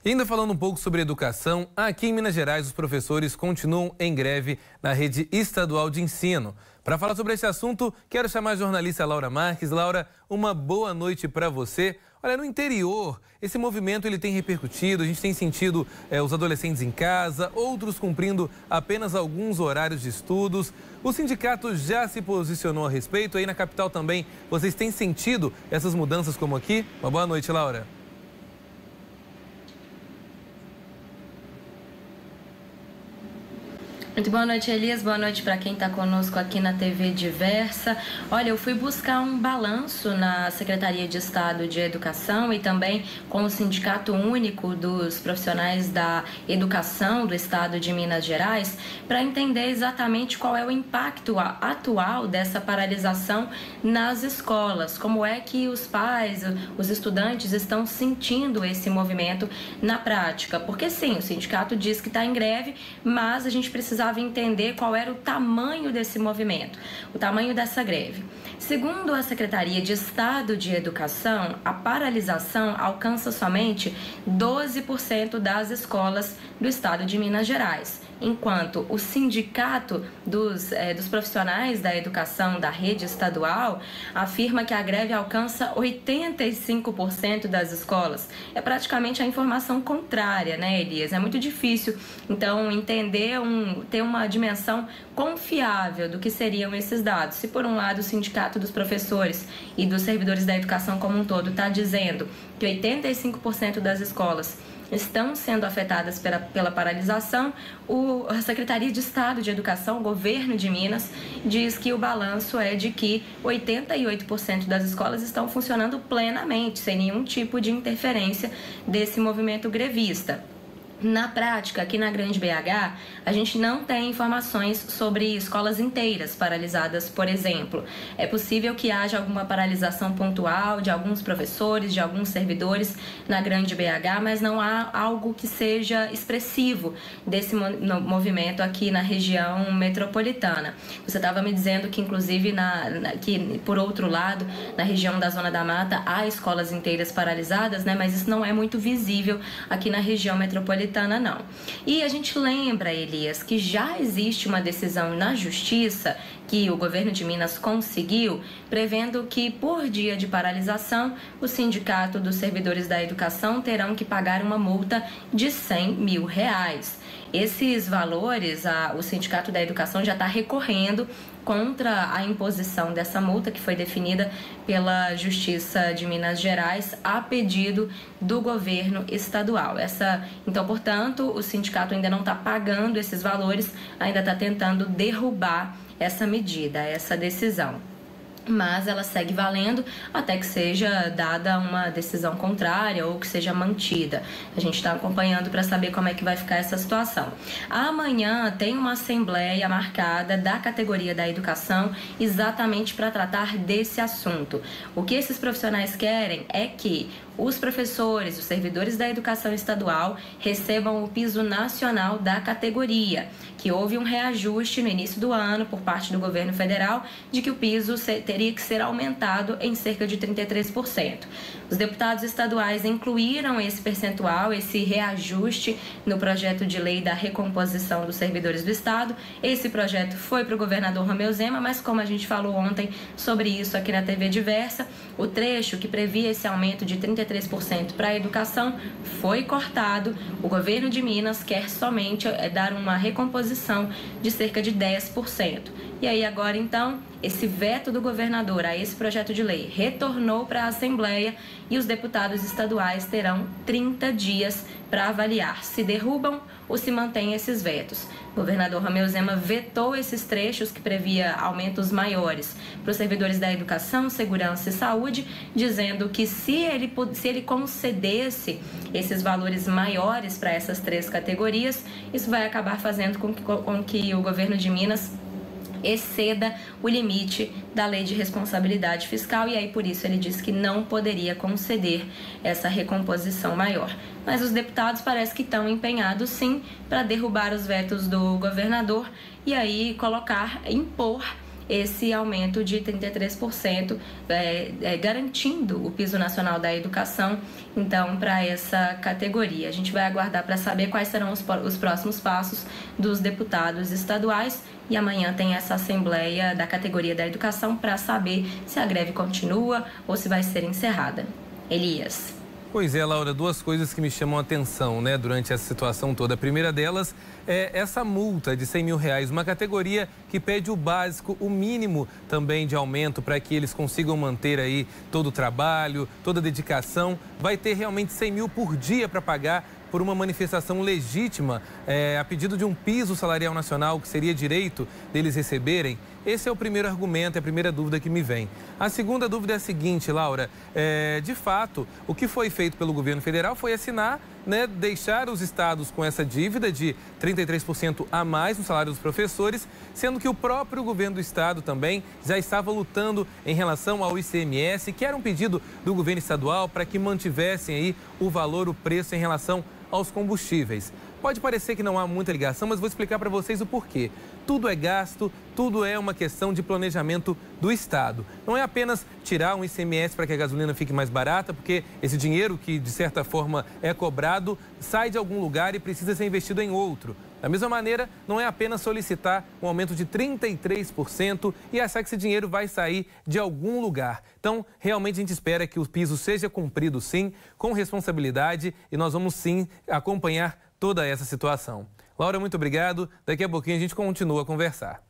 E ainda falando um pouco sobre educação, aqui em Minas Gerais os professores continuam em greve na rede estadual de ensino. Para falar sobre esse assunto, quero chamar a jornalista Laura Marques. Laura, uma boa noite para você. Olha, no interior, esse movimento ele tem repercutido, a gente tem sentido os adolescentes em casa, outros cumprindo apenas alguns horários de estudos. O sindicato já se posicionou a respeito, aí na capital também, vocês têm sentido essas mudanças como aqui? Uma boa noite, Laura. Muito boa noite, Elias. Boa noite para quem está conosco aqui na TV Diversa. Olha, eu fui buscar um balanço na Secretaria de Estado de Educação e também com o Sindicato Único dos Profissionais da Educação do Estado de Minas Gerais para entender exatamente qual é o impacto atual dessa paralisação nas escolas. Como é que os pais, os estudantes estão sentindo esse movimento na prática? Porque sim, o sindicato diz que está em greve, mas a gente precisa entender qual era o tamanho desse movimento, o tamanho dessa greve. Segundo a Secretaria de Estado de Educação, a paralisação alcança somente 12% das escolas do estado de Minas Gerais, enquanto o sindicato dos profissionais da educação da rede estadual afirma que a greve alcança 85% das escolas. É praticamente a informação contrária, né, Elias? É muito difícil, então, entender, ter uma dimensão confiável do que seriam esses dados. Se, por um lado, o sindicato dos professores e dos servidores da educação como um todo está dizendo que 85% das escolas estão sendo afetadas pela paralisação, a Secretaria de Estado de Educação, o governo de Minas, diz que o balanço é de que 88% das escolas estão funcionando plenamente, sem nenhum tipo de interferência desse movimento grevista. Na prática, aqui na Grande BH, a gente não tem informações sobre escolas inteiras paralisadas, por exemplo. É possível que haja alguma paralisação pontual de alguns professores, de alguns servidores na Grande BH, mas não há algo que seja expressivo desse movimento aqui na região metropolitana. Você estava me dizendo que, inclusive, que, por outro lado, na região da Zona da Mata, há escolas inteiras paralisadas, né? Mas isso não é muito visível aqui na região metropolitana, não. E a gente lembra, Elias, que já existe uma decisão na Justiça que o governo de Minas conseguiu, prevendo que, por dia de paralisação, o Sindicato dos Servidores da Educação terão que pagar uma multa de R$100 mil. Esses valores, o Sindicato da Educação já está recorrendo contra a imposição dessa multa que foi definida pela Justiça de Minas Gerais a pedido do governo estadual. Então, portanto, o sindicato ainda não está pagando esses valores, ainda está tentando derrubar essa medida, essa decisão. Mas ela segue valendo até que seja dada uma decisão contrária ou que seja mantida. A gente está acompanhando para saber como é que vai ficar essa situação. Amanhã tem uma assembleia marcada da categoria da educação exatamente para tratar desse assunto. O que esses profissionais querem é que os professores, os servidores da educação estadual recebam o piso nacional da categoria, que houve um reajuste no início do ano por parte do governo federal de que o piso teria que ser aumentado em cerca de 33%. Os deputados estaduais incluíram esse percentual, esse reajuste no projeto de lei da recomposição dos servidores do Estado. Esse projeto foi para o governador Romeu Zema, mas como a gente falou ontem sobre isso aqui na TV Diversa, o trecho que previa esse aumento de 33% para a educação foi cortado. O governo de Minas quer somente dar uma recomposição de cerca de 10%. E aí agora, então, esse veto do governador a esse projeto de lei retornou para a Assembleia e os deputados estaduais terão 30 dias para avaliar se derrubam ou se mantêm esses vetos. O governador Romeu Zema vetou esses trechos que previa aumentos maiores para os servidores da educação, segurança e saúde, dizendo que se ele concedesse esses valores maiores para essas três categorias, isso vai acabar fazendo com que o governo de Minas exceda o limite da lei de responsabilidade fiscal e aí por isso ele disse que não poderia conceder essa recomposição maior. Mas os deputados parece que estão empenhados sim para derrubar os vetos do governador e aí impor esse aumento de 33%, garantindo o piso nacional da educação, então, para essa categoria. A gente vai aguardar para saber quais serão os próximos passos dos deputados estaduais e amanhã tem essa assembleia da categoria da educação para saber se a greve continua ou se vai ser encerrada. Elias. Pois é, Laura, duas coisas que me chamam a atenção, né, durante essa situação toda. A primeira delas é essa multa de R$100 mil, uma categoria que pede o básico, o mínimo também de aumento para que eles consigam manter aí todo o trabalho, toda a dedicação. Vai ter realmente R$100 mil por dia para pagar por uma manifestação legítima, a pedido de um piso salarial nacional que seria direito deles receberem. Esse é o primeiro argumento, é a primeira dúvida que me vem. A segunda dúvida é a seguinte, Laura, de fato, o que foi feito pelo governo federal foi assinar, né, deixar os estados com essa dívida de 33% a mais no salário dos professores, sendo que o próprio governo do estado também já estava lutando em relação ao ICMS, que era um pedido do governo estadual para que mantivessem aí o valor, o preço em relação aos combustíveis. Pode parecer que não há muita ligação, mas vou explicar para vocês o porquê. Tudo é gasto, tudo é uma questão de planejamento do Estado. Não é apenas tirar um ICMS para que a gasolina fique mais barata, porque esse dinheiro que, de certa forma, é cobrado, sai de algum lugar e precisa ser investido em outro. Da mesma maneira, não é apenas solicitar um aumento de 33% e achar que esse dinheiro vai sair de algum lugar. Então, realmente a gente espera que o piso seja cumprido sim, com responsabilidade, e nós vamos sim acompanhar toda essa situação. Laura, muito obrigado. Daqui a pouquinho a gente continua a conversar.